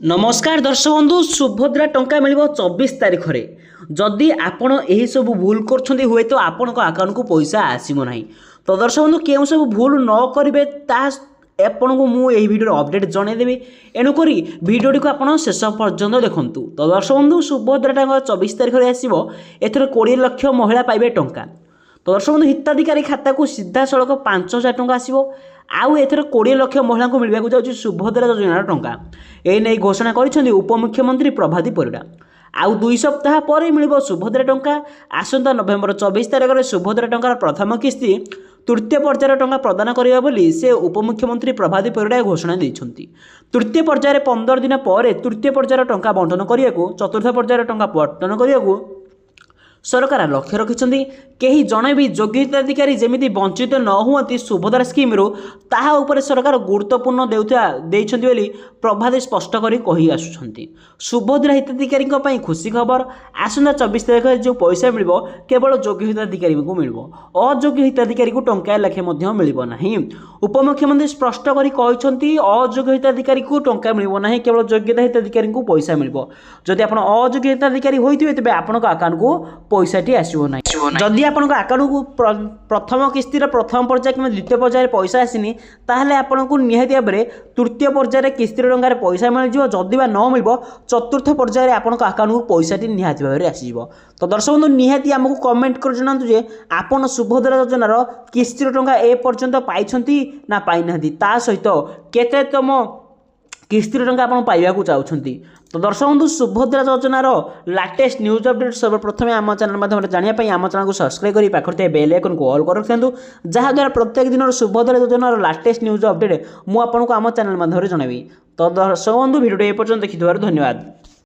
नमस्कार दर्शक बंधु सुभद्रा टंका मिल 24 तारीख में जदि आपण यही सब भूल कर हुए तो आपण अकाउंट को पैसा आसो ना। तो दर्शक बंधु क्यों सब भूल न करेंगे आपन को मुझे भिडियो अपडेट जनईदेवी एणुक भिडियोटी को आप शेष पर्यंत देखूँ। तो दर्शक बंधु सुभद्रा टंका 24 तारीख में आसो एथर 20 लाख महिला पाइबे टंका। तो दर्शक बंधु हिताधिकारी खाता को सीधा सड़क 5000 टंका आसो आउ एथर 20 लाख महिला को मिलवाक जाऊँगी सुभद्रा योजनार टंका। एने घोषणा कर उपमुख्यमंत्री प्रभाती परिड़ा। आउ 2 सप्ताह पर मिल सुभद्रा टंका। आसंता नवेम्बर 24 तारीख में सुभद्रा टंकार प्रथम किस्ती तृतीय पर्यायर टंका प्रदान करने बोली से उपमुख्यमंत्री प्रभाती परिड़ा घोषणा देइछन्ति। तृतीय पर्यायर 15 दिन पर तृतीय पर्यायर टंका बंटन करने को चतुर्थ पर्यायर टंका बंटन करने को सरकार लक्ष्य रखिंट। कहीं जड़े भी योग्य हिताधिकारी जमी वंचित न हुआ सुभद्रा स्कीम्रु ताहा उपर सरकार गुरुत्वपूर्ण देइछन्ति प्रभाती स्पष्ट करी आसुछन्ति। सुभद्रा हिताधिकारी खुशी खबर आसंता 24 तारीख जो पैसा मिल केवल योग्य हिताधिकारी को मिल अयोग्य हिताधिकारी को टंका लेखे मिलना। उपमुख्यमंत्री स्पष्ट करी अयोग्य हिताधिकारी को टंका मिलना केवल योग्यता हिताधिकारी को पैसा मिल। जदि आप अयोग्य हिताधिकारी होते तेज आपण अकाउंट को पैसाटी आसो ना। जदि आपण अकाउंट को प्रथम किस्तिर प्रथम पर्याय कि द्वितीय पर्यायर पैसा आसनी ताहले आपण को निहाती भाव में तृतीय पर्यायर किस्तिर टंकार पैसा मिल जदि न मिल चतुर्थ पर्यायर आपण अकाउंट को पैसाटी निहाती भाव में आसो। तो दर्शक बंधु निहाती आमको कमेंट कर जनातु जे आपण सुभद्रा योजनार किस्तिर टंका ए पर्यंत पाइछन्ति ना पाई नाहंती ता सहित केते तम किस्तिर टंका आप पाइबा चाहते। तो दर्शक बंधु सुभद्रा योजनार लाटेस्ट न्यूज अपडेट सर्वप्रथम आम चैनल माध्यम जानापी आम चैनल को सब्सक्राइब कर पाखे बेल आइकन को ऑल कर रखिंतु जहाँद्वारा प्रत्येक दिन सुभद्रा योजनार लाटेस्ट न्यूज अपडेट मुझे आम चैनल माध्यम जनइबी। तो दर्शक बंधु भिडियो ए पर्यंत देखि धन्यवाद।